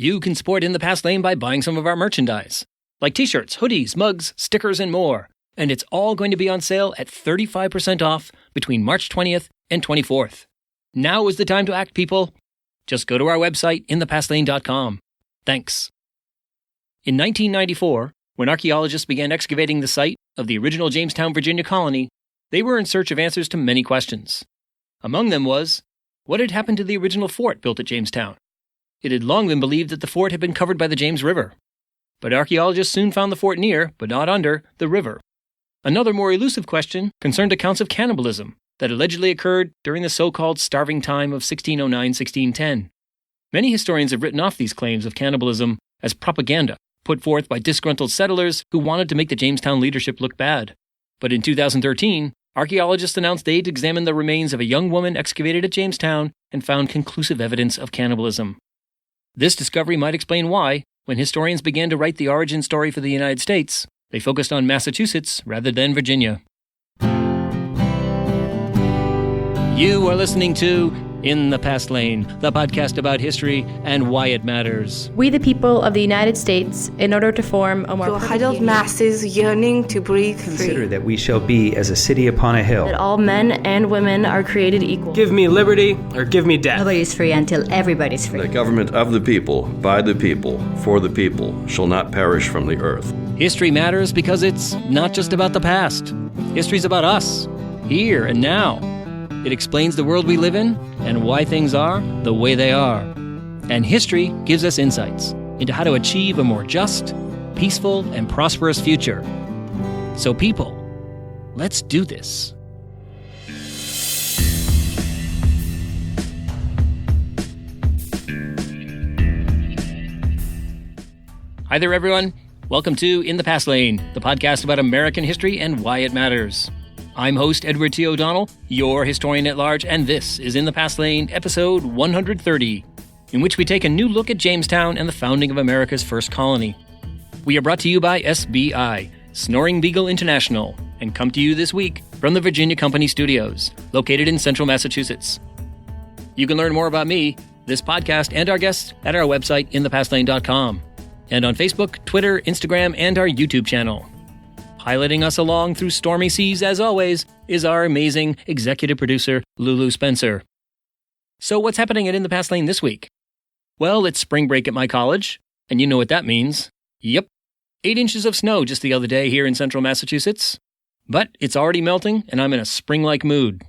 You can support In the Past Lane by buying some of our merchandise, like t-shirts, hoodies, mugs, stickers, and more. And it's all going to be on sale at 35% off between March 20th and 24th. Now is the time to act, people. Just go to our website, inthepastlane.com. Thanks. In 1994, when archaeologists began excavating the site of the original Jamestown, Virginia colony, they were in search of answers to many questions. Among them was, what had happened to the original fort built at Jamestown? It had long been believed that the fort had been covered by the James River. But archaeologists soon found the fort near, but not under, the river. Another more elusive question concerned accounts of cannibalism that allegedly occurred during the so-called starving time of 1609-1610. Many historians have written off these claims of cannibalism as propaganda put forth by disgruntled settlers who wanted to make the Jamestown leadership look bad. But in 2013, archaeologists announced they'd examined the remains of a young woman excavated at Jamestown and found conclusive evidence of cannibalism. This discovery might explain why, when historians began to write the origin story for the United States, they focused on Massachusetts rather than Virginia. You are listening to In the Past Lane, the podcast about history and why it matters. We, the people of the United States, in order to form a more huddled masses yearning to breathe Consider free. that we shall be as a city upon a hill. that all men and women are created equal. Give me liberty or give me death. Nobody's free until everybody's free. The government of the people, by the people, for the people, shall not perish from the earth. History matters because it's not just about the past. History's about us, here and now. It explains the world we live in and why things are the way they are. And history gives us insights into how to achieve a more just, peaceful, and prosperous future. So people, let's do this. Hi there, everyone. Welcome to In the Past Lane, the podcast about American history and why it matters. I'm host Edward T. O'Donnell, your historian at large, and this is In the Past Lane, episode 130, in which we take a new look at Jamestown and the founding of America's first colony. We are brought to you by SBI, Snoring Beagle International, and come to you this week from the Virginia Company Studios, located in central Massachusetts. You can learn more about me, this podcast, and our guests at our website, inthepastlane.com, and on Facebook, Twitter, Instagram, and our YouTube channel. Piloting us along through stormy seas, as always, is our amazing executive producer, Lulu Spencer. So what's happening at In the Past Lane this week? Well, it's spring break at my college, and you know what that means. Yep, 8 inches of snow just the other day here in central Massachusetts. But it's already melting, and I'm in a spring-like mood.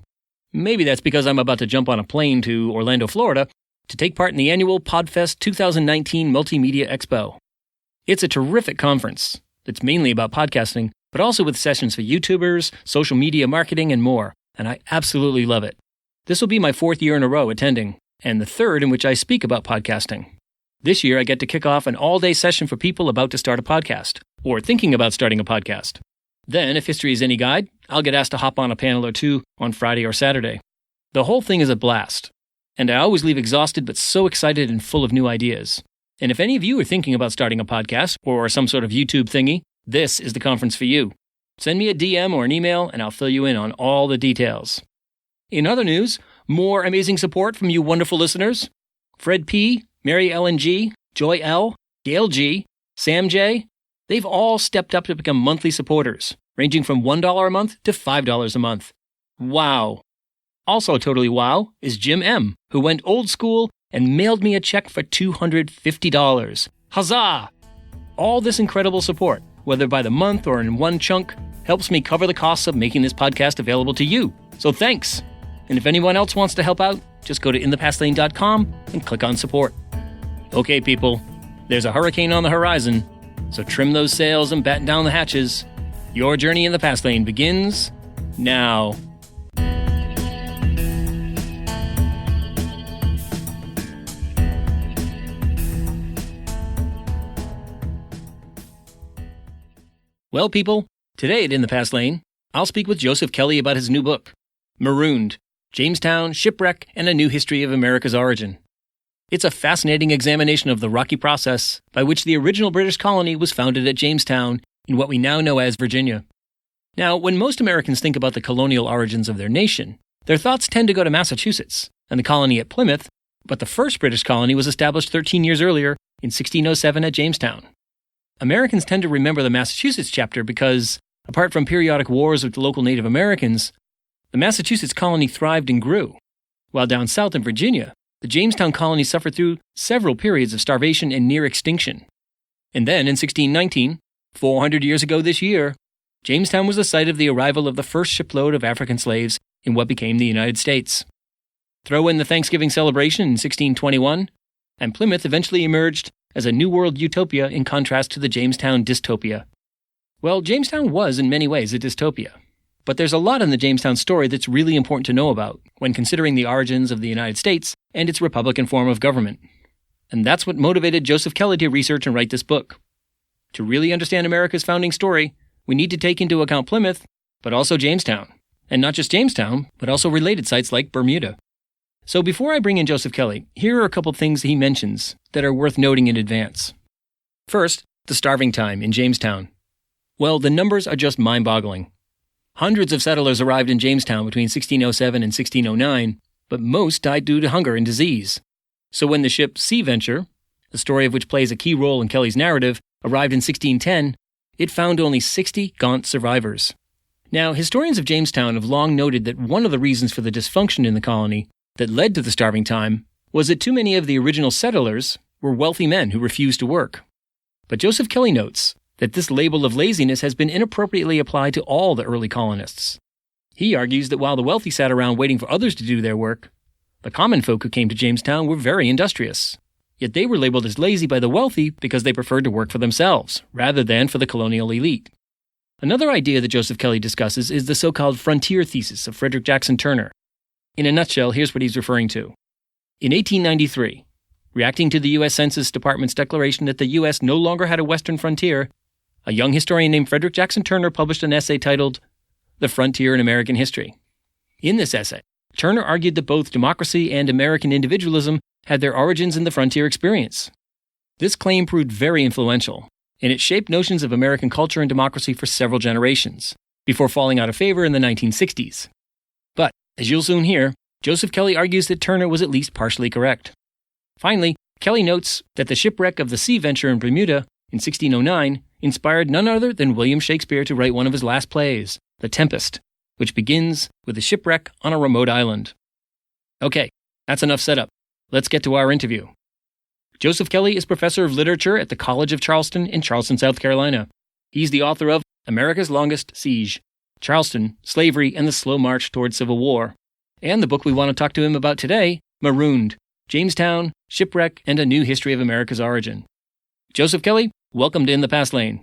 Maybe that's because I'm about to jump on a plane to Orlando, Florida, to take part in the annual PodFest 2019 Multimedia Expo. It's a terrific conference that's mainly about podcasting, but also with sessions for YouTubers, social media marketing, and more, and I absolutely love it. This will be my 4th year in a row attending, and the 3rd in which I speak about podcasting. This year I get to kick off an all-day session for people about to start a podcast, or thinking about starting a podcast. Then, if history is any guide, I'll get asked to hop on a panel or two on Friday or Saturday. The whole thing is a blast, and I always leave exhausted but so excited and full of new ideas. And if any of you are thinking about starting a podcast, or some sort of YouTube thingy, this is the conference for you. Send me a DM or an email, and I'll fill you in on all the details. In other news, more amazing support from you wonderful listeners. Fred P., Mary Ellen G., Joy L., Gail G., Sam J., they've all stepped up to become monthly supporters, ranging from $1 a month to $5 a month. Wow. Also totally wow is Jim M., who went old school and mailed me a check for $250. Huzzah! All this incredible support, whether by the month or in one chunk, helps me cover the costs of making this podcast available to you. So thanks. And if anyone else wants to help out, just go to inthepastlane.com and click on support. Okay, people, there's a hurricane on the horizon, so trim those sails and batten down the hatches. Your journey in the Past Lane begins now. Well, people, today at In the Past Lane, I'll speak with Joseph Kelly about his new book, Marooned, Jamestown, Shipwreck, and a New History of America's Origin. It's a fascinating examination of the rocky process by which the original British colony was founded at Jamestown in what we now know as Virginia. Now, when most Americans think about the colonial origins of their nation, their thoughts tend to go to Massachusetts and the colony at Plymouth, but the first British colony was established 13 years earlier in 1607 at Jamestown. Americans tend to remember the Massachusetts chapter because, apart from periodic wars with the local Native Americans, the Massachusetts colony thrived and grew, while down south in Virginia, the Jamestown colony suffered through several periods of starvation and near extinction. And then in 1619, 400 years ago this year, Jamestown was the site of the arrival of the first shipload of African slaves in what became the United States. Throw in the Thanksgiving celebration in 1621, and Plymouth eventually emerged as a New World utopia in contrast to the Jamestown dystopia. Well, Jamestown was in many ways a dystopia, but there's a lot in the Jamestown story that's really important to know about when considering the origins of the United States and its Republican form of government. And that's what motivated Joseph Kelly to research and write this book. To really understand America's founding story, we need to take into account Plymouth, but also Jamestown. And not just Jamestown, but also related sites like Bermuda. So before I bring in Joseph Kelly, here are a couple things he mentions that are worth noting in advance. First, the starving time in Jamestown. Well, the numbers are just mind-boggling. Hundreds of settlers arrived in Jamestown between 1607 and 1609, but most died due to hunger and disease. So when the ship Sea Venture, the story of which plays a key role in Kelly's narrative, arrived in 1610, it found only 60 gaunt survivors. Now, historians of Jamestown have long noted that one of the reasons for the dysfunction in the colony that led to the starving time was that too many of the original settlers were wealthy men who refused to work. But Joseph Kelly notes that this label of laziness has been inappropriately applied to all the early colonists. He argues that while the wealthy sat around waiting for others to do their work, the common folk who came to Jamestown were very industrious. Yet they were labeled as lazy by the wealthy because they preferred to work for themselves, rather than for the colonial elite. Another idea that Joseph Kelly discusses is the so-called frontier thesis of Frederick Jackson Turner. In a nutshell, here's what he's referring to. In 1893, reacting to the U.S. Census Department's declaration that the U.S. no longer had a western frontier, a young historian named Frederick Jackson Turner published an essay titled The Frontier in American History. In this essay, Turner argued that both democracy and American individualism had their origins in the frontier experience. This claim proved very influential, and it shaped notions of American culture and democracy for several generations, before falling out of favor in the 1960s. But, as you'll soon hear, Joseph Kelly argues that Turner was at least partially correct. Finally, Kelly notes that the shipwreck of the Sea Venture in Bermuda in 1609 inspired none other than William Shakespeare to write one of his last plays, The Tempest, which begins with a shipwreck on a remote island. Okay, that's enough setup. Let's get to our interview. Joseph Kelly is professor of literature at the College of Charleston in Charleston, South Carolina. He's the author of America's Longest Siege, Charleston, Slavery, and the Slow March Toward Civil War, and the book we want to talk to him about today, Marooned, Jamestown, Shipwreck, and a New History of America's Origin. Joseph Kelly, welcome to In the Past Lane.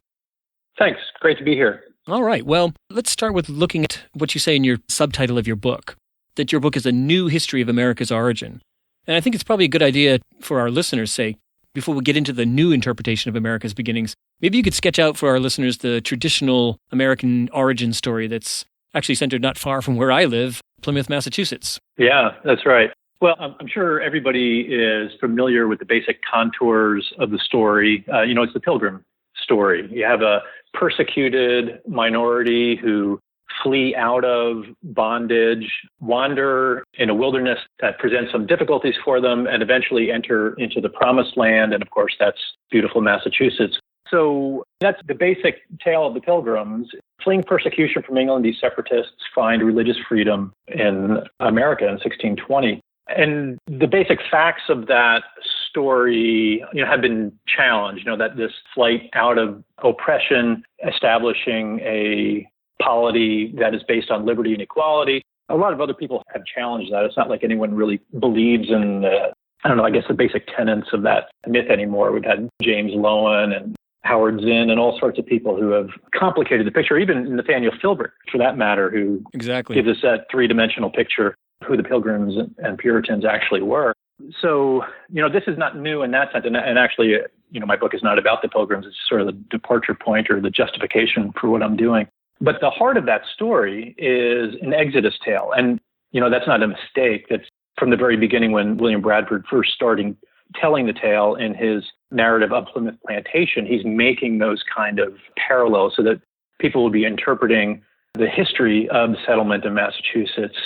Thanks. Great to be here. All right. Well, let's start with looking at what you say in your subtitle of your book, that your book is a new history of America's origin. And I think it's probably a good idea for our listeners' sake, before we get into the new interpretation of America's beginnings, maybe you could sketch out for our listeners the traditional American origin story that's actually centered not far from where I live, Plymouth, Massachusetts. Yeah, that's right. Well, I'm sure everybody is familiar with the basic contours of the story. It's the Pilgrim story. You have a persecuted minority who flee out of bondage, wander in a wilderness that presents some difficulties for them, and eventually enter into the promised land. And of course, that's beautiful Massachusetts. So that's the basic tale of the Pilgrims. Fleeing persecution from England, these separatists find religious freedom in America in 1620. And the basic facts of that story, have been challenged. That this flight out of oppression, establishing a polity that is based on liberty and equality. A lot of other people have challenged that. It's not like anyone really believes in the basic tenets of that myth anymore. We've had James Lowen and Howard Zinn and all sorts of people who have complicated the picture, even Nathaniel Philbrick, for that matter, who gives us that three-dimensional picture of who the Pilgrims and Puritans actually were. So, this is not new in that sense. And actually, my book is not about the Pilgrims. It's sort of the departure point or the justification for what I'm doing. But the heart of that story is an Exodus tale. And, that's not a mistake. That's from the very beginning when William Bradford first started telling the tale in his narrative of Plymouth Plantation. He's making those kind of parallels so that people will be interpreting the history of the settlement in Massachusetts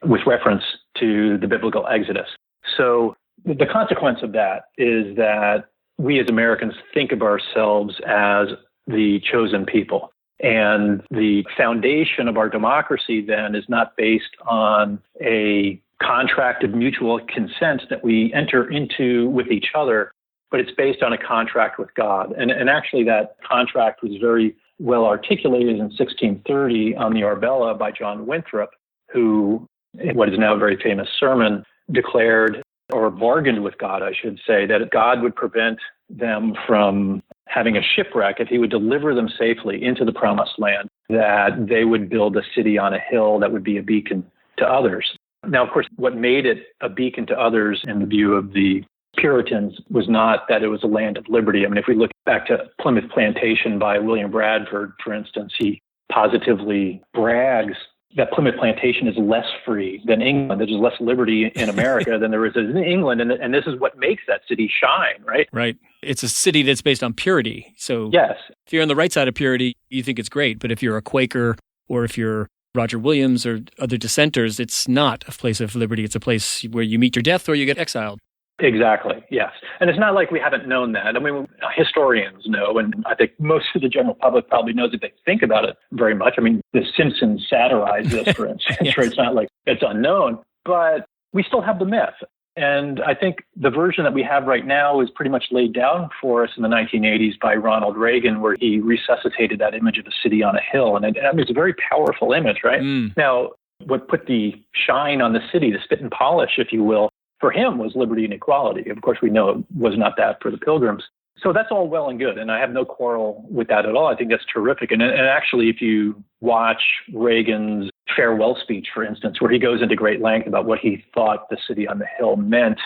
with reference to the biblical Exodus. So the consequence of that is that we as Americans think of ourselves as the chosen people. And the foundation of our democracy then is not based on a contract of mutual consent that we enter into with each other, but it's based on a contract with God. And actually that contract was very well articulated in 1630 on the Arbella by John Winthrop, who, in what is now a very famous sermon, declared, or bargained with God, I should say, that God would prevent them from having a shipwreck if he would deliver them safely into the promised land, that they would build a city on a hill that would be a beacon to others. Now, of course, what made it a beacon to others in the view of the Puritans was not that it was a land of liberty. I mean, if we look back to Plymouth Plantation by William Bradford, for instance, he positively brags that Plymouth Plantation is less free than England. There's less liberty in America than there is in England. And this is what makes that city shine, right? Right. It's a city that's based on purity. So yes, if you're on the right side of purity, you think it's great. But if you're a Quaker or if you're Roger Williams or other dissenters, it's not a place of liberty. It's a place where you meet your death or you get exiled. Exactly, yes. And it's not like we haven't known that. I mean, historians know, and I think most of the general public probably knows if they think about it very much. I mean, The Simpsons satirized this, for instance, Yes. Right? It's not like it's unknown, but we still have the myth. And I think the version that we have right now is pretty much laid down for us in the 1980s by Ronald Reagan, where he resuscitated that image of a city on a hill. And it's a very powerful image, right? Now, what put the shine on the city, the spit and polish, if you will, for him was liberty and equality. Of course, we know it was not that for the Pilgrims. So that's all well and good, and I have no quarrel with that at all. I think that's terrific. And actually, if you watch Reagan's farewell speech, for instance, where he goes into great length about what he thought the city on the hill meant,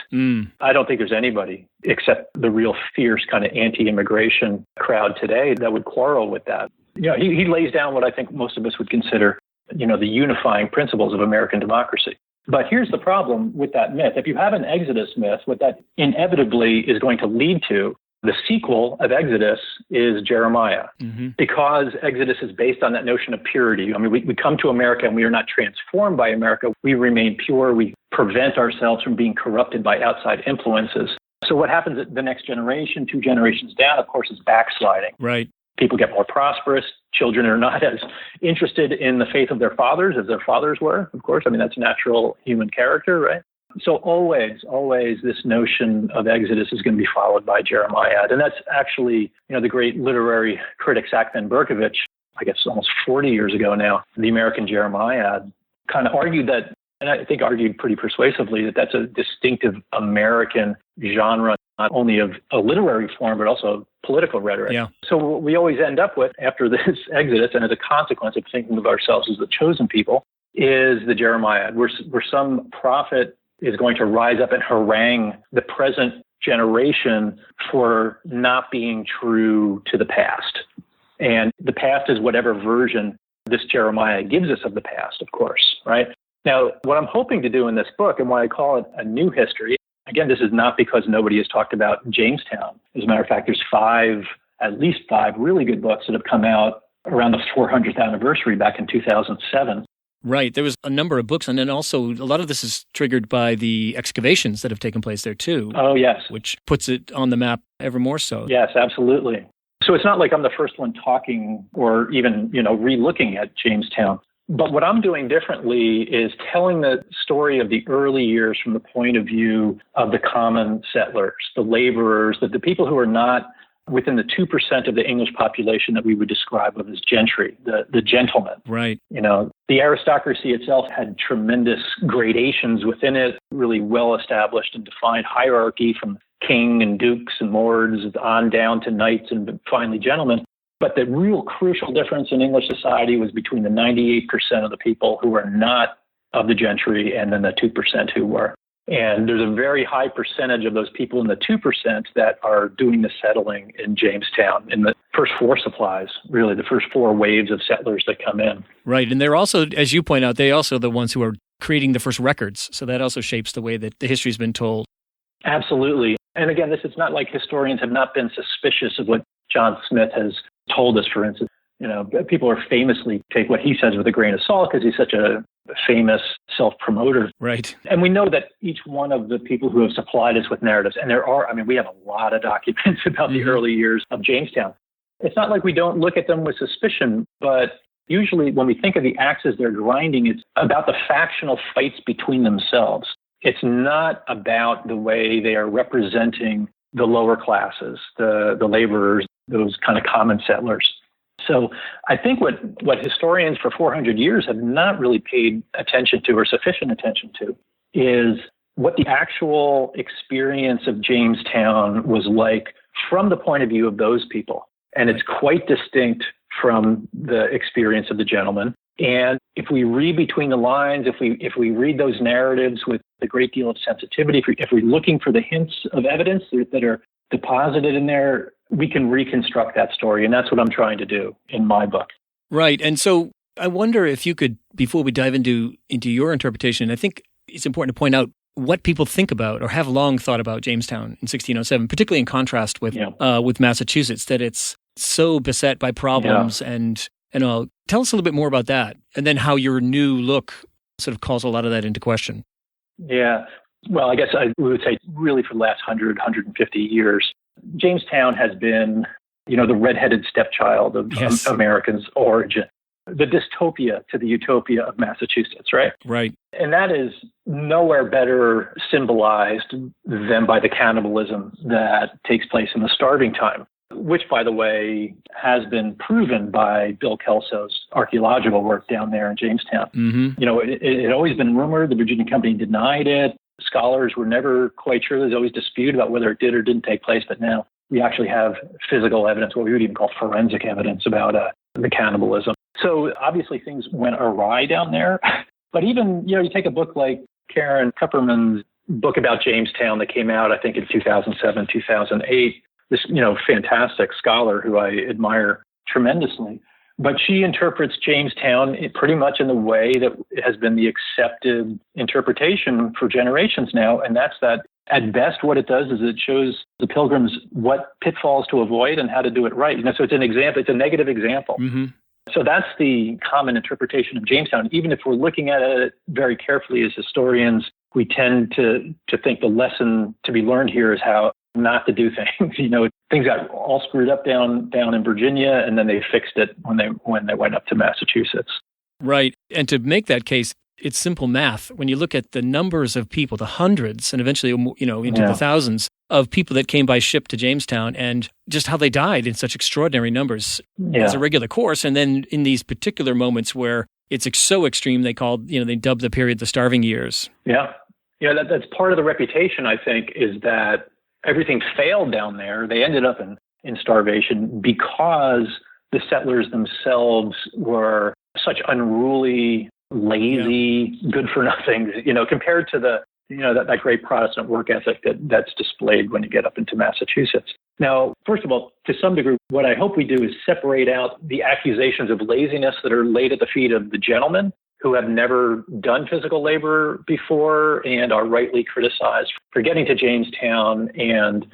I don't think there's anybody except the real fierce kind of anti-immigration crowd today that would quarrel with that. You know, he lays down what I think most of us would consider, you know, the unifying principles of American democracy. But here's the problem with that myth. If you have an Exodus myth, what that inevitably is going to lead to, the sequel of Exodus is Jeremiah, because Exodus is based on that notion of purity. I mean, we come to America and we are not transformed by America. We remain pure. We prevent ourselves from being corrupted by outside influences. So what happens at the next generation, 2 generations down, of course, is backsliding. Right. People get more prosperous. Children are not as interested in the faith of their fathers as their fathers were, of course. I mean, that's natural human character, right? So always this notion of Exodus is going to be followed by Jeremiah. And that's actually, you know, the great literary critic Sackvin Berkovich, I guess almost 40 years ago now, the American Jeremiah kind of argued that, and I think argued pretty persuasively, that that's a distinctive American genre, not only of a literary form, but also of political rhetoric. Yeah. So what we always end up with after this Exodus, and as a consequence of thinking of ourselves as the chosen people, is the Jeremiah, where some prophet is going to rise up and harangue the present generation for not being true to the past. And the past is whatever version this Jeremiah gives us of the past, of course, right? Now, what I'm hoping to do in this book, and why I call it a new history, again, this is not because nobody has talked about Jamestown. As a matter of fact, there's at least five really good books that have come out around the 400th anniversary back in 2007. Right. There was a number of books, and then also a lot of this is triggered by the excavations that have taken place there too. Oh, yes. Which puts it on the map ever more so. Yes, absolutely. So it's not like I'm the first one talking or even, re-looking at Jamestown. But what I'm doing differently is telling the story of the early years from the point of view of the common settlers, the laborers, the people who are not within the 2% of the English population that we would describe of as gentry, the gentlemen. Right. The aristocracy itself had tremendous gradations within it, really well-established and defined hierarchy from king and dukes and lords on down to knights and finally gentlemen. But the real crucial difference in English society was between the 98% of the people who were not of the gentry and then the 2% who were. And there's a very high percentage of those people in the 2% that are doing the settling in Jamestown in the first 4 supplies, really the first 4 waves of settlers that come in. Right. And they're also, as you point out, they also the ones who are creating the first records. So that also shapes the way that the history's been told. Absolutely. And again, it's not like historians have not been suspicious of what John Smith has told us, for instance. People are famously take what he says with a grain of salt because he's such a famous self-promoter. Right. And we know that each one of the people who have supplied us with narratives, and we have a lot of documents about the early years of Jamestown. It's not like we don't look at them with suspicion, but usually when we think of the axes they're grinding, it's about the factional fights between themselves. It's not about the way they are representing the lower classes, the laborers, those kind of common settlers. So I think what historians for 400 years have not really paid attention to or sufficient attention to is what the actual experience of Jamestown was like from the point of view of those people. And it's quite distinct from the experience of the gentleman. And if we read between the lines, if we read those narratives with a great deal of sensitivity, if we're looking for the hints of evidence that are deposited in there, we can reconstruct that story. And that's what I'm trying to do in my book. Right. And so I wonder if you could, before we dive into your interpretation, I think it's important to point out what people think about or have long thought about Jamestown in 1607, particularly in contrast with Massachusetts, that it's so beset by problems and all. Tell us a little bit more about that, and then how your new look sort of calls a lot of that into question. Yeah. Well, I guess I would say really for the last 150 years, Jamestown has been, the redheaded stepchild of Americans' origin, the dystopia to the utopia of Massachusetts, right? Right. And that is nowhere better symbolized than by the cannibalism that takes place in the starving time, which, by the way, has been proven by Bill Kelso's archaeological work down there in Jamestown. Mm-hmm. It had always been rumored. The Virginia Company denied it. Scholars were never quite sure. There's always dispute about whether it did or didn't take place. But now we actually have physical evidence, what we would even call forensic evidence about the cannibalism. So obviously things went awry down there. But even, you take a book like Karen Kupperman's book about Jamestown that came out, I think, in 2007, 2008. This, fantastic scholar who I admire tremendously. But she interprets Jamestown pretty much in the way that has been the accepted interpretation for generations now. And that's that at best what it does is it shows the Pilgrims what pitfalls to avoid and how to do it right. So it's an example, it's a negative example. Mm-hmm. So that's the common interpretation of Jamestown. Even if we're looking at it very carefully as historians, we tend to think the lesson to be learned here is how not to do things. Things got all screwed up down in Virginia, and then they fixed it when they went up to Massachusetts. Right. And to make that case, it's simple math. When you look at the numbers of people, the hundreds and eventually, into the thousands of people that came by ship to Jamestown and just how they died in such extraordinary numbers as a regular course. And then in these particular moments where it's so extreme, they dubbed the period the starving years. Yeah. That's part of the reputation, I think, is that everything failed down there. They ended up in starvation because the settlers themselves were such unruly, lazy, good for nothing, compared to that great Protestant work ethic that's displayed when you get up into Massachusetts. Now, first of all, to some degree, what I hope we do is separate out the accusations of laziness that are laid at the feet of the gentlemen who have never done physical labor before and are rightly criticized for getting to Jamestown and,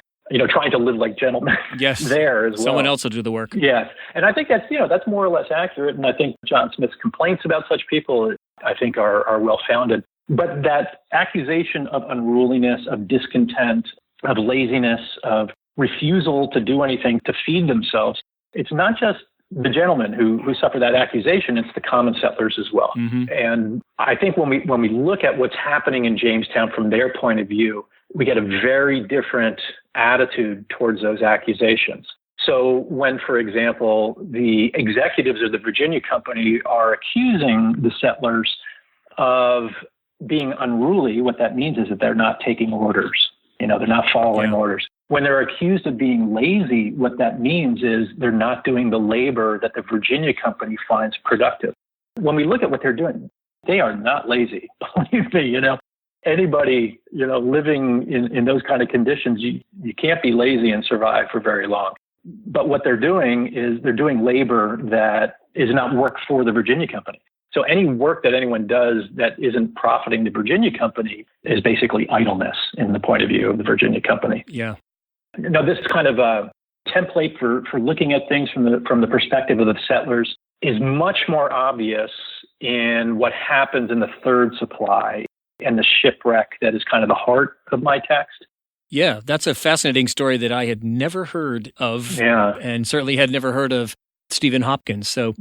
trying to live like gentlemen there as well. Someone else will do the work. Yes. And I think that's more or less accurate. And I think John Smith's complaints about such people, I think, are well-founded. But that accusation of unruliness, of discontent, of laziness, of refusal to do anything to feed themselves, it's not just the gentlemen who suffer that accusation, it's the common settlers as well. Mm-hmm. And I think when we look at what's happening in Jamestown from their point of view, we get a very different attitude towards those accusations. So when, for example, the executives of the Virginia Company are accusing the settlers of being unruly, what that means is that they're not taking orders. They're not following orders. When they're accused of being lazy, what that means is they're not doing the labor that the Virginia Company finds productive. When we look at what they're doing, they are not lazy. Believe me, anybody, living in those kind of conditions, you can't be lazy and survive for very long. But what they're doing is they're doing labor that is not work for the Virginia Company. So any work that anyone does that isn't profiting the Virginia Company is basically idleness in the point of view of the Virginia Company. Yeah. Now, this kind of template for looking at things from the perspective of the settlers is much more obvious in what happens in the third supply and the shipwreck that is kind of the heart of my text. Yeah, that's a fascinating story that I had never heard of, and certainly had never heard of Stephen Hopkins. So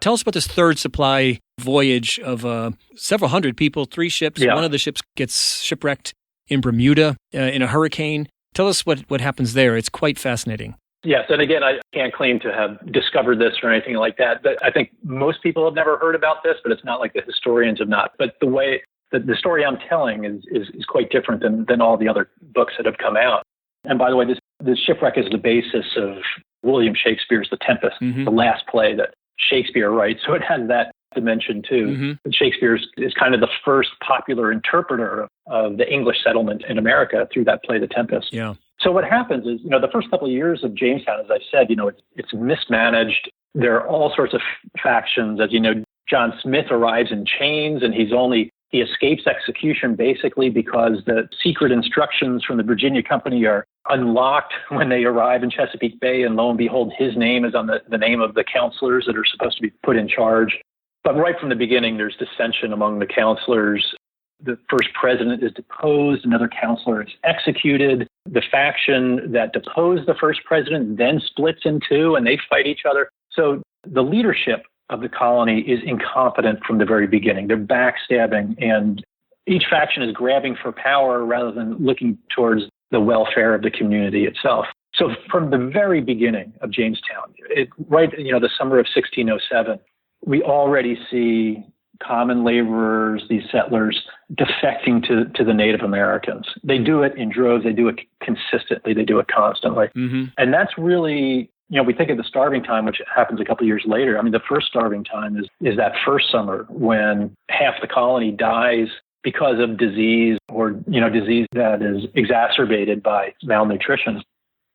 tell us about this third supply voyage of several hundred people, 3 ships. Yeah. One of the ships gets shipwrecked in Bermuda in a hurricane. Tell us what happens there. It's quite fascinating. Yes, and again, I can't claim to have discovered this or anything like that, but I think most people have never heard about this, but it's not like the historians have not. But the way the story I'm telling is quite different than all the other books that have come out. And by the way, this shipwreck is the basis of William Shakespeare's The Tempest, the last play that Shakespeare writes. So it has that dimension too. Shakespeare is kind of the first popular interpreter of the English settlement in America through that play, The Tempest. Yeah. So what happens is, the first couple of years of Jamestown, as I said, it's mismanaged. There are all sorts of factions. As you know, John Smith arrives in chains, and he escapes execution basically because the secret instructions from the Virginia Company are unlocked when they arrive in Chesapeake Bay, and lo and behold, his name is on the name of the counselors that are supposed to be put in charge. But right from the beginning, there's dissension among the counselors. The first president is deposed, another counselor is executed. The faction that deposed the first president then splits in two, and they fight each other. So the leadership of the colony is incompetent from the very beginning. They're backstabbing, and each faction is grabbing for power rather than looking towards the welfare of the community itself. So from the very beginning of Jamestown, the summer of 1607, we already see common laborers, these settlers, defecting to the Native Americans. They do it in droves. They do it consistently. They do it constantly. And that's really, we think of the starving time, which happens a couple of years later. I mean, the first starving time is that first summer when half the colony dies because of disease or, disease that is exacerbated by malnutrition.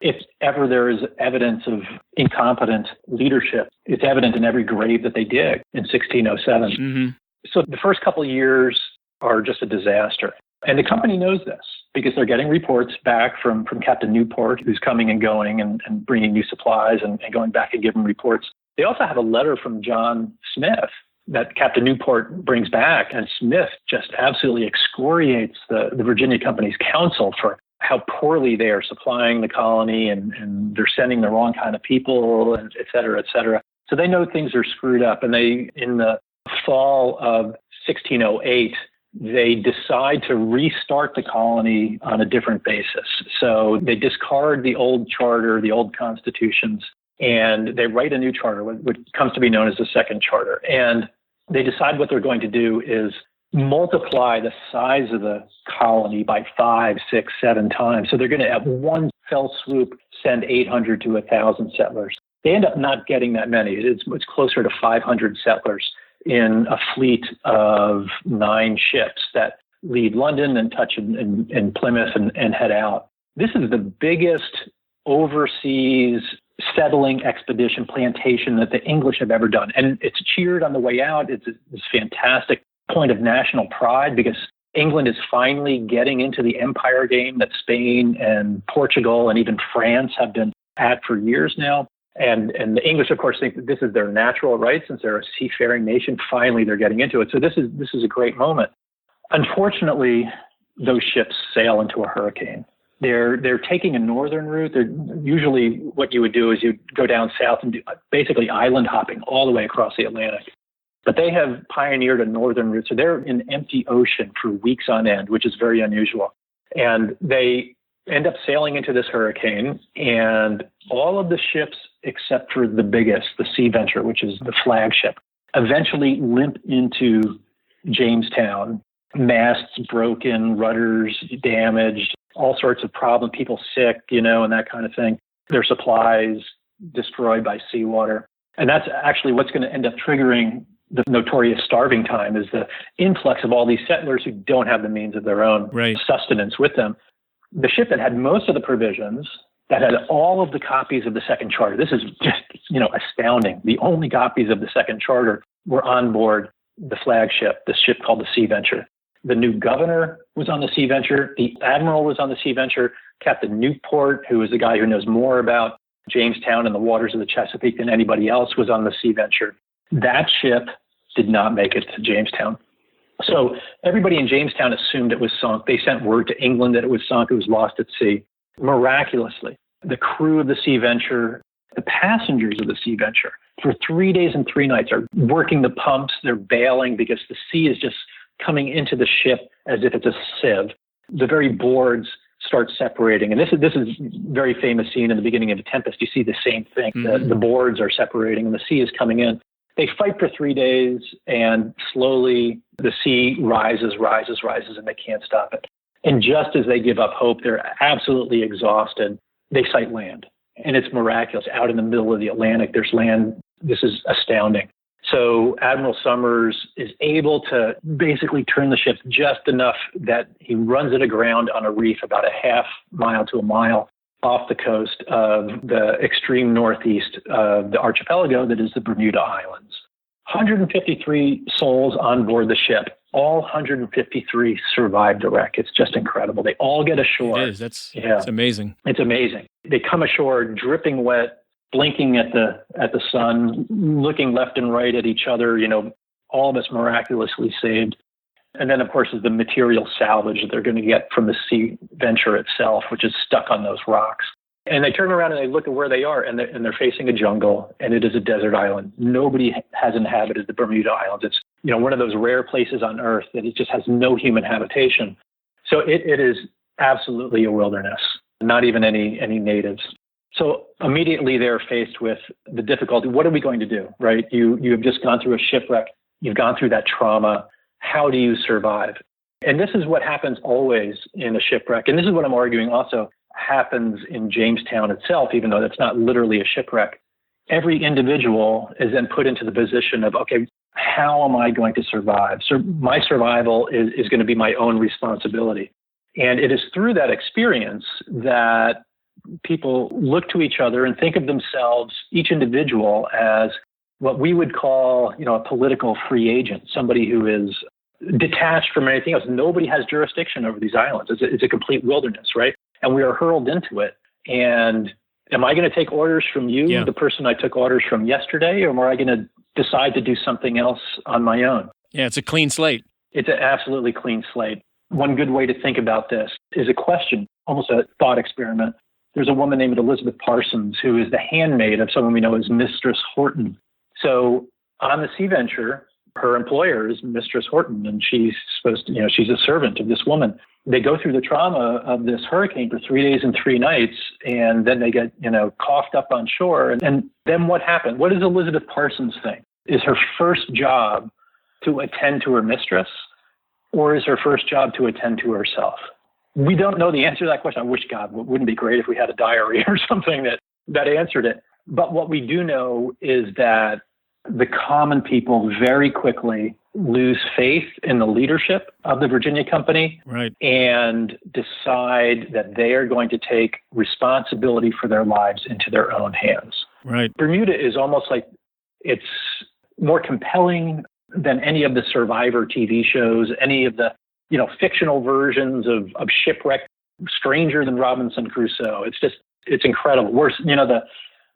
If ever there is evidence of incompetent leadership, it's evident in every grave that they dig in 1607. So the first couple of years are just a disaster. And the company knows this because they're getting reports back from Captain Newport, who's coming and going and bringing new supplies and going back and giving reports. They also have a letter from John Smith that Captain Newport brings back, and Smith just absolutely excoriates the Virginia Company's counsel for how poorly they are supplying the colony and they're sending the wrong kind of people, and et cetera, et cetera. So they know things are screwed up. And in the fall of 1608, they decide to restart the colony on a different basis. So they discard the old charter, the old constitutions, and they write a new charter, which comes to be known as the Second Charter. And they decide what they're going to do is multiply the size of the colony by 5, 6, 7 times. So they're going to, at one fell swoop, send 800 to 1,000 settlers. They end up not getting that many. It's closer to 500 settlers in a fleet of 9 ships that leave London and touch in Plymouth and head out. This is the biggest overseas settling expedition plantation that the English have ever done. And it's cheered on the way out. It's this fantastic point of national pride because England is finally getting into the empire game that Spain and Portugal and even France have been at for years now. And the English, of course, think that this is their natural right since they're a seafaring nation. Finally, they're getting into it. So this is a great moment. Unfortunately, those ships sail into a hurricane. They're taking a northern route. Usually what you would do is you go down south and do basically island hopping all the way across the Atlantic. But they have pioneered a northern route. So they're in empty ocean for weeks on end, which is very unusual. And they end up sailing into this hurricane, and all of the ships, except for the biggest, the Sea Venture, which is the flagship, eventually limp into Jamestown. Masts broken, rudders damaged, all sorts of problems, people sick, and that kind of thing. Their supplies destroyed by seawater. And that's actually what's going to end up triggering the notorious starving time, is the influx of all these settlers who don't have the means of their own sustenance with them. The ship that had most of the provisions, that had all of the copies of the Second Charter, this is just, astounding. The only copies of the Second Charter were on board the flagship, the ship called the Sea Venture. The new governor was on the Sea Venture. The admiral was on the Sea Venture. Captain Newport, who is the guy who knows more about Jamestown and the waters of the Chesapeake than anybody else was on the Sea Venture. That ship did not make it to Jamestown. So everybody in Jamestown assumed it was sunk. They sent word to England that it was sunk. It was lost at sea. Miraculously, the crew of the Sea Venture, the passengers of the Sea Venture, for 3 days and 3 nights are working the pumps. They're bailing because the sea is just coming into the ship as if it's a sieve. The very boards start separating. And this is a very famous scene in the beginning of The Tempest. You see the same thing. Mm-hmm. The boards are separating and the sea is coming in. They fight for 3 days, and slowly the sea rises, and they can't stop it. And just as they give up hope, they're absolutely exhausted. They sight land, and it's miraculous. Out in the middle of the Atlantic, there's land. This is astounding. So Admiral Summers is able to basically turn the ship just enough that he runs it aground on a reef about a half mile to a mile off the coast of the extreme northeast of the archipelago that is the Bermuda Islands. 153 souls on board the ship. All 153 survived the wreck. It's just incredible. They all get ashore. It is. It's amazing. It's amazing. They come ashore dripping wet, blinking at the sun, looking left and right at each other, all of us miraculously saved. And then, of course, is the material salvage that they're going to get from the Sea Venture itself, which is stuck on those rocks. And they turn around and they look at where they are, and they're facing a jungle, and it is a desert island. Nobody has inhabited the Bermuda Islands. It's one of those rare places on Earth that it just has no human habitation. So it is absolutely a wilderness, not even any natives. So immediately they're faced with the difficulty. What are we going to do, right? You have just gone through a shipwreck. You've gone through that trauma. How do you survive? And this is what happens always in a shipwreck. And this is what I'm arguing also happens in Jamestown itself, even though that's not literally a shipwreck. Every individual is then put into the position of, okay, how am I going to survive? So my survival is going to be my own responsibility. And it is through that experience that people look to each other and think of themselves, each individual, as what we would call, a political free agent, somebody who is detached from anything else. Nobody has jurisdiction over these islands. It's a complete wilderness, right? And we are hurled into it. And am I going to take orders from you, the person I took orders from yesterday, or am I going to decide to do something else on my own? Yeah, it's a clean slate. It's an absolutely clean slate. One good way to think about this is a question, almost a thought experiment. There's a woman named Elizabeth Parsons who is the handmaid of someone we know as Mistress Horton. So on the Sea Venture, her employer is Mistress Horton, and she's supposed to, she's a servant of this woman. They go through the trauma of this hurricane for 3 days and 3 nights, and then they get, coughed up on shore. And then what happened? What does Elizabeth Parsons think? Is her first job to attend to her mistress, or is her first job to attend to herself? We don't know the answer to that question. I wish, God, wouldn't it be great if we had a diary or something that answered it. But what we do know is that the common people very quickly lose faith in the leadership of the Virginia Company, right, and decide that they are going to take responsibility for their lives into their own hands. Right. Bermuda is almost like it's more compelling than any of the Survivor TV shows, any of the fictional versions of Shipwreck, stranger than Robinson Crusoe. It's incredible. Worse,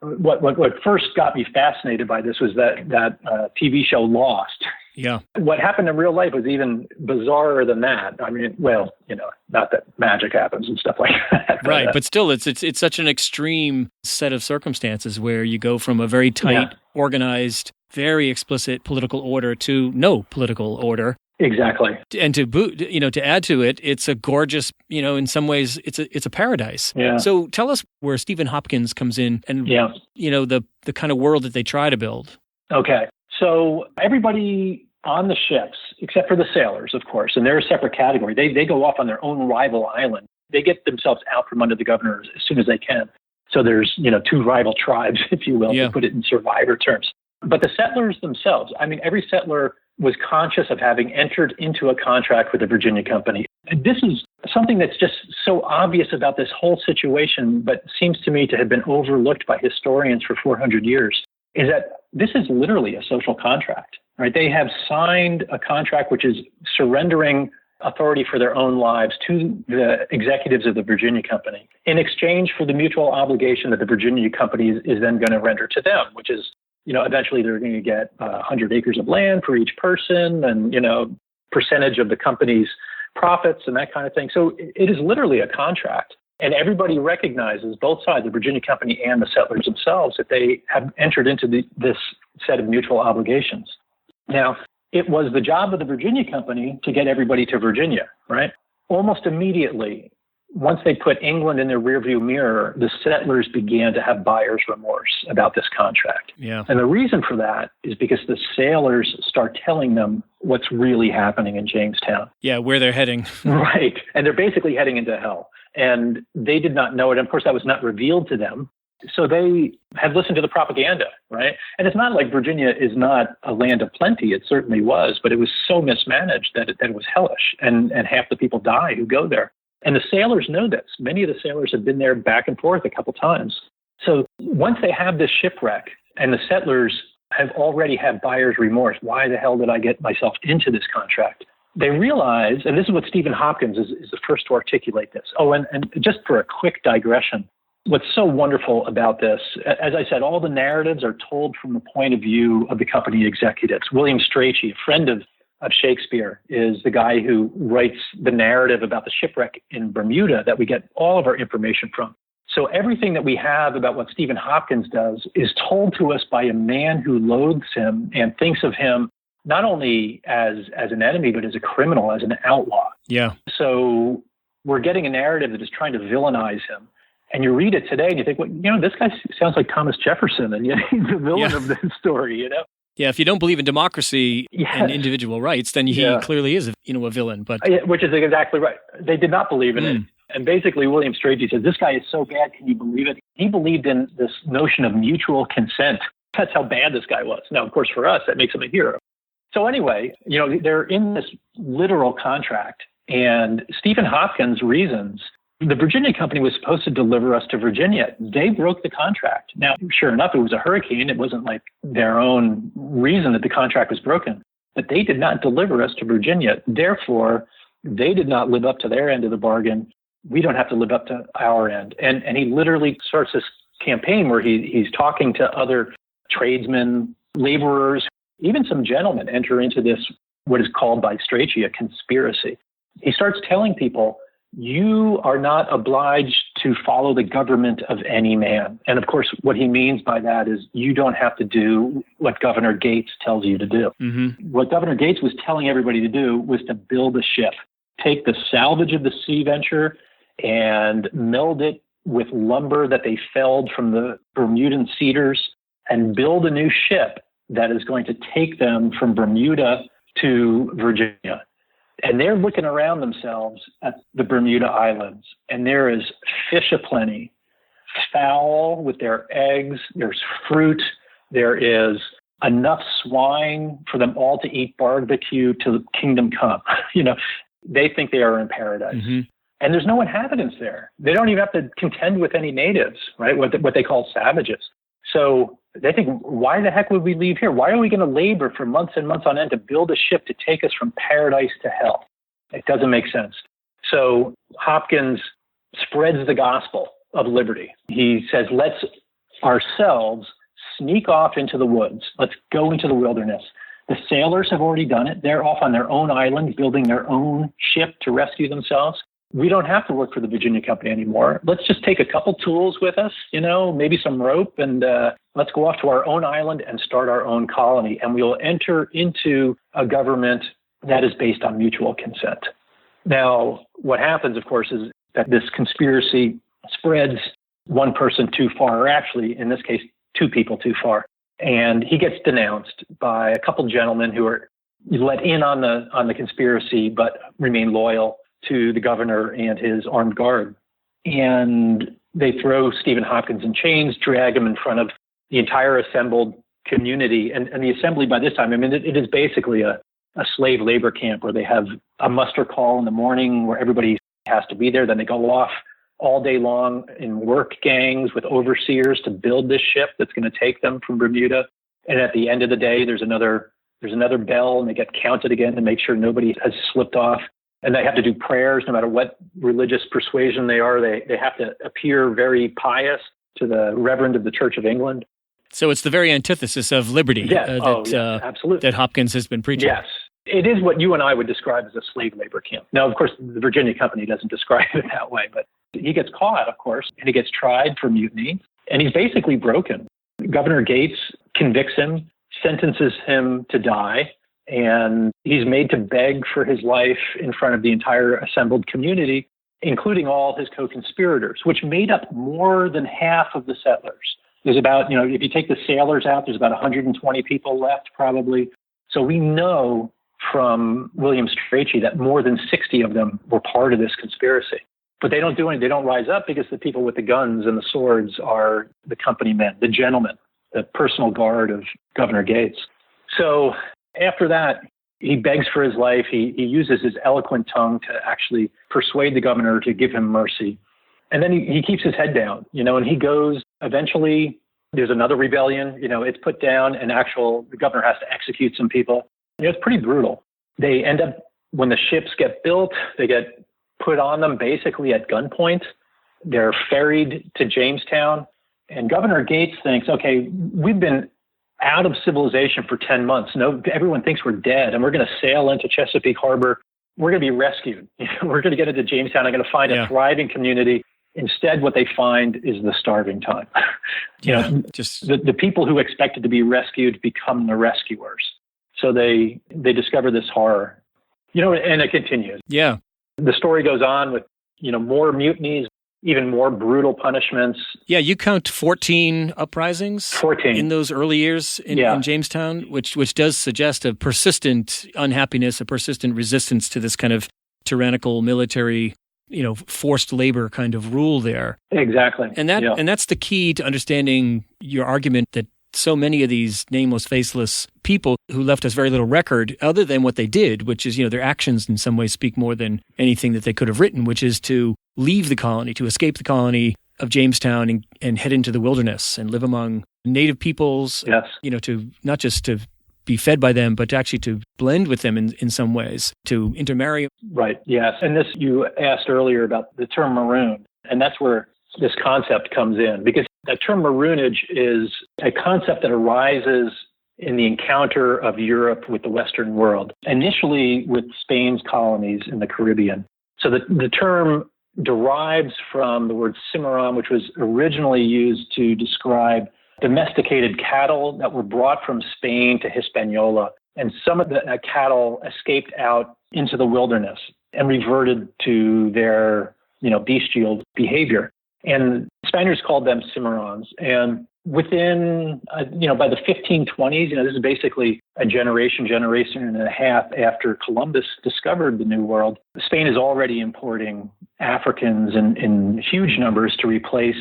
what first got me fascinated by this was that TV show Lost. Yeah. What happened in real life was even bizarrer than that. I mean, not that magic happens and stuff like that. Right, but still, it's such an extreme set of circumstances where you go from a very tight, organized, very explicit political order to no political order. Exactly. And to add to it, it's a gorgeous, in some ways, it's a paradise. Yeah. So tell us where Stephen Hopkins comes in and, the kind of world that they try to build. Okay. So everybody on the ships, except for the sailors, of course, and they're a separate category. They go off on their own rival island. They get themselves out from under the governor as soon as they can. So there's, two rival tribes, if you will, to put it in Survivor terms. But the settlers themselves, every settler was conscious of having entered into a contract with the Virginia Company. And this is something that's just so obvious about this whole situation, but seems to me to have been overlooked by historians for 400 years, is that this is literally a social contract, right? They have signed a contract which is surrendering authority for their own lives to the executives of the Virginia Company in exchange for the mutual obligation that the Virginia Company is then going to render to them, which is, eventually they're going to get 100 acres of land for each person and, percentage of the company's profits and that kind of thing. So it is literally a contract. And everybody recognizes, both sides, the Virginia Company and the settlers themselves, that they have entered into this set of mutual obligations. Now, it was the job of the Virginia Company to get everybody to Virginia, right? Almost immediately, once they put England in their rearview mirror, the settlers began to have buyer's remorse about this contract. Yeah. And the reason for that is because the sailors start telling them what's really happening in Jamestown. Yeah, where they're heading. Right. And they're basically heading into hell. And they did not know it. And of course, that was not revealed to them. So they had listened to the propaganda, right? And it's not like Virginia is not a land of plenty. It certainly was, but it was so mismanaged that it was hellish. And half the people die who go there. And the sailors know this. Many of the sailors have been there back and forth a couple times. So once they have this shipwreck and the settlers have already had buyer's remorse, why the hell did I get myself into this contract? They realize, and this is what Stephen Hopkins is the first to articulate this. Oh, and just for a quick digression, what's so wonderful about this, as I said, all the narratives are told from the point of view of the company executives. William Strachey, a friend of Shakespeare, is the guy who writes the narrative about the shipwreck in Bermuda that we get all of our information from. So everything that we have about what Stephen Hopkins does is told to us by a man who loathes him and thinks of him not only as an enemy, but as a criminal, as an outlaw. Yeah. So we're getting a narrative that is trying to villainize him. And you read it today and you think, well, this guy sounds like Thomas Jefferson, and yet he's the villain of this story, Yeah, if you don't believe in democracy and individual rights, then he clearly is, a villain. But which is exactly right. They did not believe in it. And basically, William Strachey says, this guy is so bad, can you believe it? He believed in this notion of mutual consent. That's how bad this guy was. Now, of course, for us, that makes him a hero. So anyway, they're in this literal contract, and Stephen Hopkins reasons the Virginia Company was supposed to deliver us to Virginia. They broke the contract. Now, sure enough, it was a hurricane. It wasn't like their own reason that the contract was broken, but they did not deliver us to Virginia. Therefore, they did not live up to their end of the bargain. We don't have to live up to our end. And he literally starts this campaign where he's talking to other tradesmen, laborers, even some gentlemen enter into this, what is called by Strachey, a conspiracy. He starts telling people, you are not obliged to follow the government of any man. And of course, what he means by that is you don't have to do what Governor Gates tells you to do. Mm-hmm. What Governor Gates was telling everybody to do was to build a ship, take the salvage of the Sea Venture and meld it with lumber that they felled from the Bermudan cedars and build a new ship that is going to take them from Bermuda to Virginia. And they're looking around themselves at the Bermuda Islands, and there is fish aplenty, fowl with their eggs, there's fruit, there is enough swine for them all to eat barbecue till the kingdom come. They think they are in paradise. Mm-hmm. And there's no inhabitants there. They don't even have to contend with any natives, right? What they call savages. So they think, why the heck would we leave here? Why are we going to labor for months and months on end to build a ship to take us from paradise to hell? It doesn't make sense. So Hopkins spreads the gospel of liberty. He says, let's ourselves sneak off into the woods. Let's go into the wilderness. The sailors have already done it. They're off on their own island, building their own ship to rescue themselves. We don't have to work for the Virginia Company anymore. Let's just take a couple tools with us, maybe some rope, and let's go off to our own island and start our own colony. And we'll enter into a government that is based on mutual consent. Now, what happens, of course, is that this conspiracy spreads one person too far, or actually, in this case, two people too far. And he gets denounced by a couple gentlemen who are let in on the conspiracy, but remain loyal to the governor and his armed guard. And they throw Stephen Hopkins in chains, drag him in front of the entire assembled community. And the assembly by this time, it is basically a slave labor camp where they have a muster call in the morning where everybody has to be there. Then they go off all day long in work gangs with overseers to build this ship that's going to take them from Bermuda. And at the end of the day, there's another bell, and they get counted again to make sure nobody has slipped off. And they have to do prayers no matter what religious persuasion they are. They have to appear very pious to the Reverend of the Church of England. So it's the very antithesis of liberty absolutely. that Hopkins has been preaching. Yes. It is what you and I would describe as a slave labor camp. Now, of course, the Virginia Company doesn't describe it that way, but he gets caught, of course, and he gets tried for mutiny, and he's basically broken. Governor Gates convicts him, sentences him to die, and he's made to beg for his life in front of the entire assembled community, including all his co-conspirators, which made up more than half of the settlers. There's about, if you take the sailors out, there's about 120 people left probably. So we know from William Strachey that more than 60 of them were part of this conspiracy. But they don't do anything. They don't rise up because the people with the guns and the swords are the company men, the gentlemen, the personal guard of Governor Gates. So after that, he begs for his life. He uses his eloquent tongue to actually persuade the governor to give him mercy. And then he keeps his head down, and he goes, eventually there's another rebellion, it's put down, and the governor has to execute some people. It's pretty brutal. They end up, when the ships get built, they get put on them basically at gunpoint. They're ferried to Jamestown. And Governor Gates thinks, okay, we've been out of civilization for 10 months. Everyone thinks we're dead, and we're going to sail into Chesapeake Harbor. We're going to be rescued. We're going to get into Jamestown. I'm going to find a thriving community. Instead, what they find is the starving time. The people who expected to be rescued become the rescuers. So they discover this horror, and it continues. Yeah. The story goes on with, more mutinies, even more brutal punishments. Yeah, you count 14 uprisings 14 in those early years in Jamestown, which does suggest a persistent unhappiness, a persistent resistance to this kind of tyrannical military, forced labor kind of rule there. Exactly. And that's the key to understanding your argument that so many of these nameless, faceless people who left us very little record other than what they did, which is, their actions in some ways speak more than anything that they could have written, which is to leave the colony, to escape the colony of Jamestown and head into the wilderness and live among native peoples, to not just to be fed by them, but actually to blend with them in some ways, to intermarry. Right, yes. And this, you asked earlier about the term marooned, and that's where this concept comes in, because the term maroonage is a concept that arises in the encounter of Europe with the Western world, initially with Spain's colonies in the Caribbean. So the term derives from the word cimarron, which was originally used to describe domesticated cattle that were brought from Spain to Hispaniola. And some of the cattle escaped out into the wilderness and reverted to their, bestial behavior. And Spaniards called them cimarrons. And within, by the 1520s, this is basically a generation and a half after Columbus discovered the New World, Spain is already importing Africans in huge numbers to replace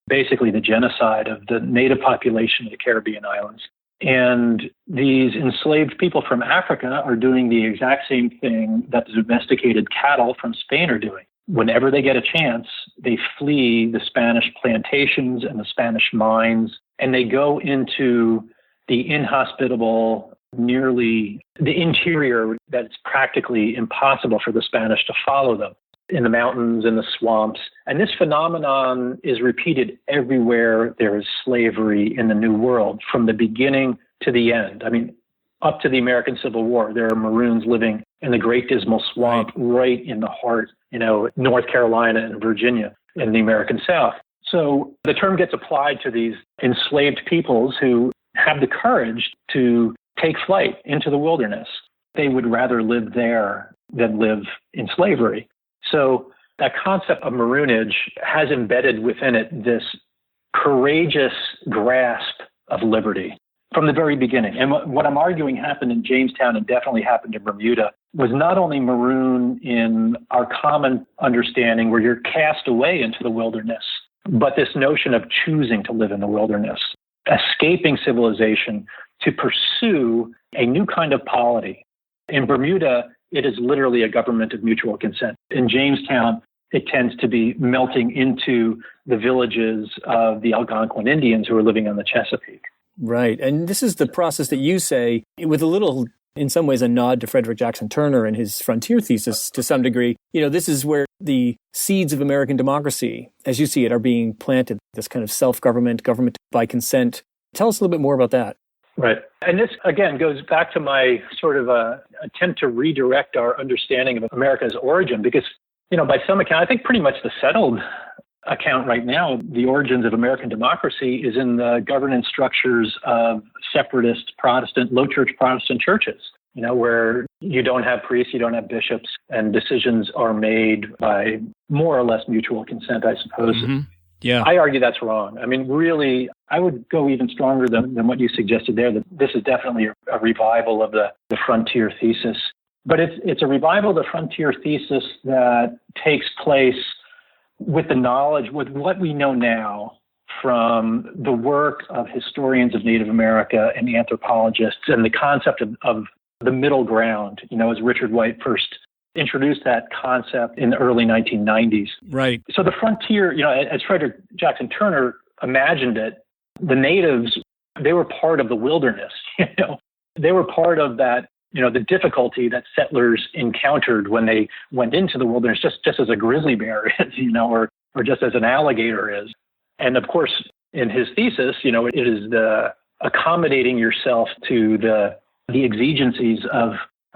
basically the genocide of the native population of the Caribbean islands. And these enslaved people from Africa are doing the exact same thing that the domesticated cattle from Spain are doing. Whenever they get a chance, they flee the Spanish plantations and the Spanish mines, and they go into the inhospitable, nearly the interior that it's practically impossible for the Spanish to follow them, in the mountains, in the swamps. And this phenomenon is repeated everywhere there is slavery in the New World, from the beginning to the end. I mean, up to the American Civil War, there are Maroons living in the Great Dismal Swamp, right in the heart, North Carolina and Virginia in the American South. So the term gets applied to these enslaved peoples who have the courage to take flight into the wilderness. They would rather live there than live in slavery. So that concept of maroonage has embedded within it this courageous grasp of liberty from the very beginning. And what I'm arguing happened in Jamestown and definitely happened in Bermuda was not only maroon in our common understanding where you're cast away into the wilderness, but this notion of choosing to live in the wilderness, escaping civilization to pursue a new kind of polity. In Bermuda, it is literally a government of mutual consent. In Jamestown, it tends to be melting into the villages of the Algonquin Indians who are living on the Chesapeake. Right. And this is the process that you say, with a little in some ways a nod to Frederick Jackson Turner and his frontier thesis to some degree. This is where the seeds of American democracy, as you see it, are being planted, this kind of self-government, government by consent. Tell us a little bit more about that. Right. And this, again, goes back to my sort of attempt to redirect our understanding of America's origin, because, by some account, I think pretty much the settled account right now, the origins of American democracy is in the governance structures of separatist Protestant, low church Protestant churches, where you don't have priests, you don't have bishops, and decisions are made by more or less mutual consent, I suppose. Mm-hmm. Yeah. I argue that's wrong. I mean, really, I would go even stronger than what you suggested there, that this is definitely a revival of the frontier thesis. But it's a revival of the frontier thesis that takes place with the knowledge, with what we know now from the work of historians of Native America and anthropologists, and the concept of the middle ground, as Richard White first introduced that concept in the early 1990s. Right. So the frontier, as Frederick Jackson Turner imagined it, the natives, they were part of the wilderness, They were part of that, the difficulty that settlers encountered when they went into the wilderness, just as a grizzly bear is, or just as an alligator is. And of course, in his thesis, it is the accommodating yourself to the exigencies of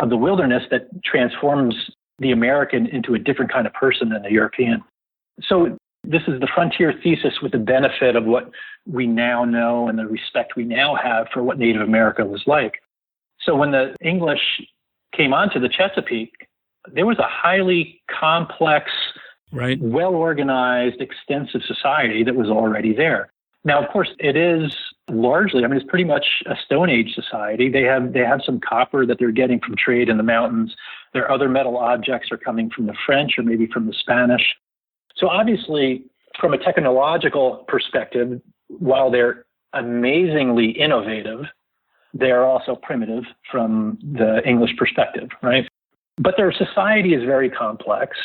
the wilderness that transforms the American into a different kind of person than the European. So this is the frontier thesis with the benefit of what we now know and the respect we now have for what Native America was like. So when the English came onto the Chesapeake, there was a highly complex, right, well-organized, extensive society that was already there. Now, of course, it is largely, it's pretty much a Stone Age society. They have some copper that they're getting from trade in the mountains. Their other metal objects are coming from the French or maybe from the Spanish. So obviously, from a technological perspective, while they're amazingly innovative, they are also primitive from the English perspective, right? But their society is very complex.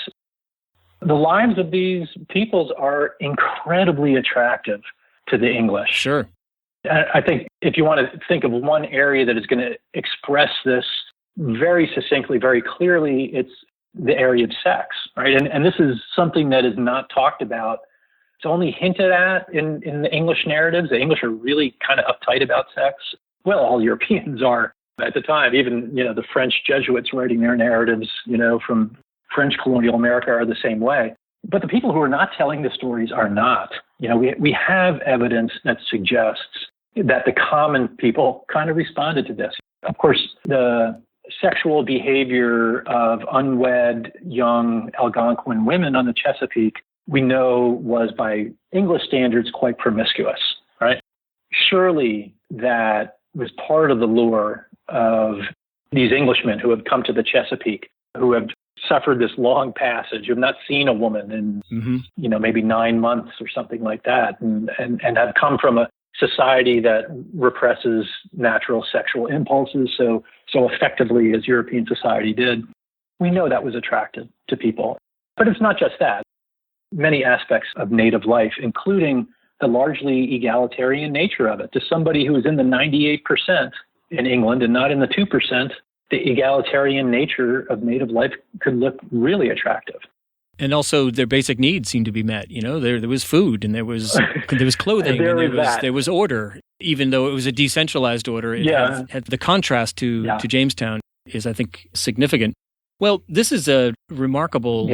The lives of these peoples are incredibly attractive to the English. Sure. I think if you want to think of one area that is going to express this very succinctly, very clearly, it's the area of sex, right? And this is something that is not talked about. It's only hinted at in the English narratives. The English are really kind of uptight about sex. Well, all Europeans are at the time. Even, the French Jesuits writing their narratives, from French colonial America are the same way. But the people who are not telling the stories are not. We have evidence that suggests that the common people kind of responded to this. Of course, the sexual behavior of unwed young Algonquin women on the Chesapeake, we know was by English standards quite promiscuous, right? Surely that was part of the lure of these Englishmen who have come to the Chesapeake, who have suffered this long passage, who have not seen a woman in, maybe 9 months or something like that, and have come from a society that represses natural sexual impulses so effectively as European society did. We know that was attractive to people. But it's not just that. Many aspects of native life, including the largely egalitarian nature of it. To somebody who is in the 98% in England and not in the 2%, the egalitarian nature of native life could look really attractive. And also their basic needs seem to be met. There was food and there was clothing and there was order, even though it was a decentralized order. It had the contrast to Jamestown is, I think, significant. Well, this is a remarkable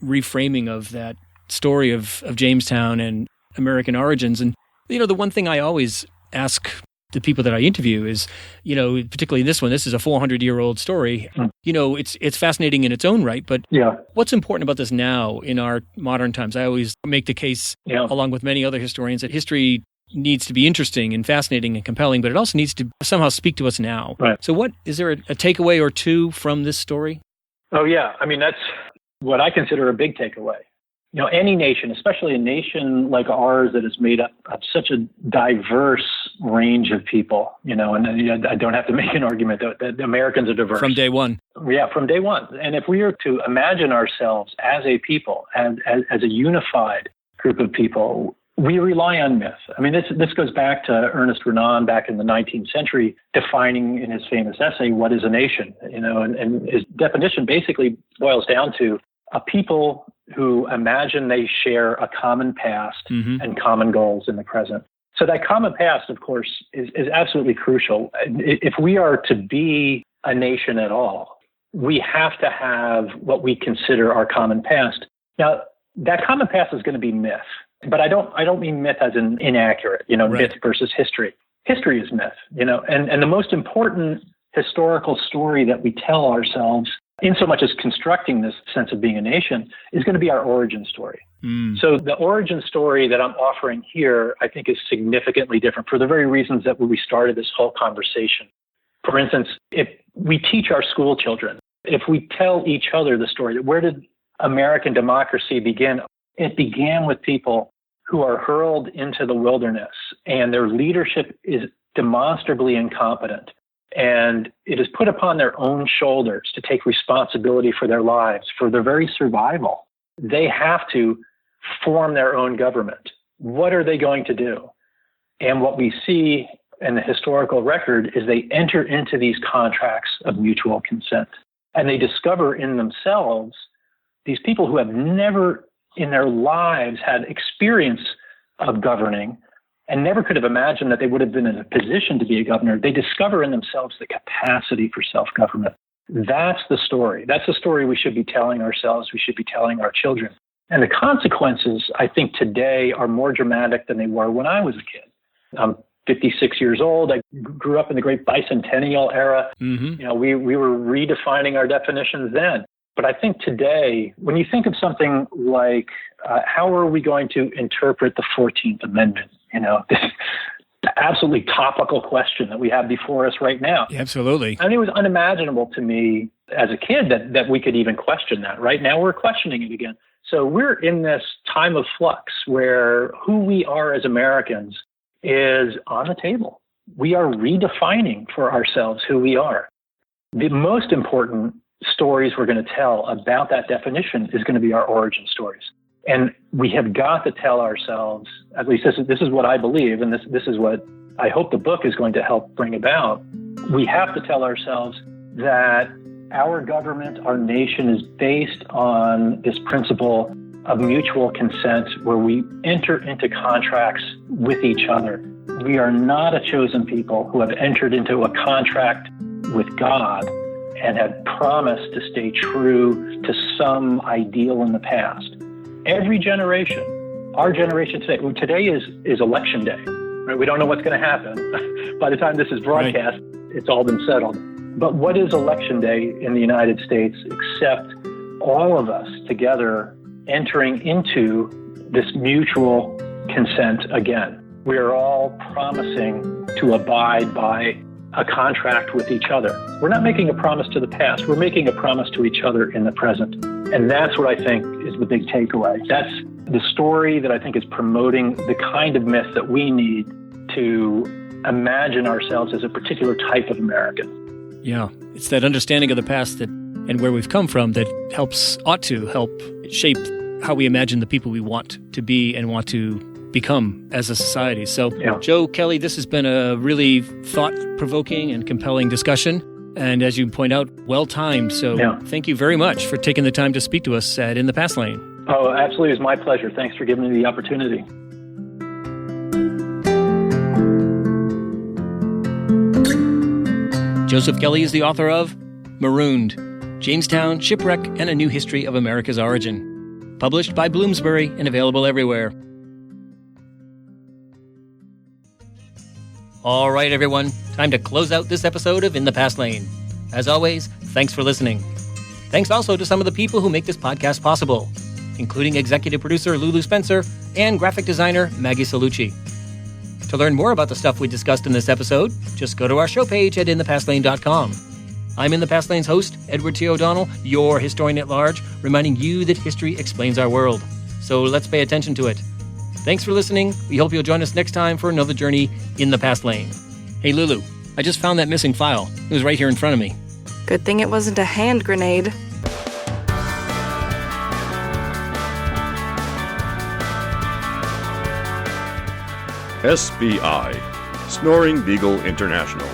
reframing of that story of Jamestown and American origins. And, the one thing I always ask the people that I interview is, particularly this one, this is a 400-year-old story. It's fascinating in its own right, but what's important about this now in our modern times? I always make the case, along with many other historians, that history needs to be interesting and fascinating and compelling, but it also needs to somehow speak to us now. Right. So is there a takeaway or two from this story? Oh, yeah. That's what I consider a big takeaway. Any nation, especially a nation like ours that is made up of such a diverse range of people, and I don't have to make an argument that Americans are diverse. From day one. Yeah, from day one. And if we are to imagine ourselves as a people, as a unified group of people, we rely on myth. I mean, this goes back to Ernest Renan back in the 19th century, defining in his famous essay, what is a nation? And his definition basically boils down to a people who imagine they share a common past and common goals in the present. So that common past, of course, is absolutely crucial. If we are to be a nation at all, we have to have what we consider our common past. Now, that common past is going to be myth, but I don't mean myth as in inaccurate, right. Myth versus history. History is myth, and the most important historical story that we tell ourselves, in so much as constructing this sense of being a nation, is going to be our origin story. So the origin story that I'm offering here, I think, is significantly different for the very reasons that we started this whole conversation. For instance, if we teach our school children, if we tell each other the story, where did American democracy begin? It began with people who are hurled into the wilderness, and their leadership is demonstrably incompetent. And it is put upon their own shoulders to take responsibility for their lives, for their very survival. They have to form their own government. What are they going to do? And what we see in the historical record is they enter into these contracts of mutual consent. And they discover in themselves these people who have never in their lives had experience of governing and never could have imagined that they would have been in a position to be a governor. They discover in themselves the capacity for self-government. That's the story. That's the story we should be telling ourselves. We should be telling our children. And the consequences, I think, today are more dramatic than they were when I was a kid. I'm 56 years old. I grew up in the great bicentennial era. We were redefining our definitions then. But I think today, when you think of something like how are we going to interpret the 14th Amendment, this absolutely topical question that we have before us right now. Absolutely. I mean, it was unimaginable to me as a kid that we could even question that. Right now, we're questioning it again. So we're in this time of flux where who we are as Americans is on the table. We are redefining for ourselves who we are. The most important stories we're going to tell about that definition is going to be our origin stories. And we have got to tell ourselves, at least this is what I believe, and this is what I hope the book is going to help bring about. We have to tell ourselves that our government, our nation is based on this principle of mutual consent where we enter into contracts with each other. We are not a chosen people who have entered into a contract with God and have promised to stay true to some ideal in the past. Every generation, our generation today is election day. Right? We don't know what's going to happen. By the time this is broadcast, It's all been settled. But what is election day in the United States except all of us together entering into this mutual consent again? We are all promising to abide by a contract with each other. We're not making a promise to the past. We're making a promise to each other in the present. And that's what I think is the big takeaway. That's the story that I think is promoting the kind of myth that we need to imagine ourselves as a particular type of American. Yeah, it's that understanding of the past that and where we've come from that ought to help shape how we imagine the people we want to be and want to become as a society. So, Joe, Kelly, this has been a really thought-provoking and compelling discussion. And as you point out, well-timed. So thank you very much for taking the time to speak to us at In the Past Lane. Oh, absolutely. It's my pleasure. Thanks for giving me the opportunity. Joseph Kelly is the author of Marooned, Jamestown, Shipwreck, and a New History of America's Origin. Published by Bloomsbury and available everywhere. All right, everyone. Time to close out this episode of In the Past Lane. As always, thanks for listening. Thanks also to some of the people who make this podcast possible, including executive producer Lulu Spencer and graphic designer Maggie Salucci. To learn more about the stuff we discussed in this episode, just go to our show page at inthepastlane.com. I'm In the Past Lane's host, Edward T. O'Donnell, your historian at large, reminding you that history explains our world. So let's pay attention to it. Thanks for listening. We hope you'll join us next time for another journey in the Past Lane. Hey, Lulu, I just found that missing file. It was right here in front of me. Good thing it wasn't a hand grenade. SBI, Snoring Beagle International.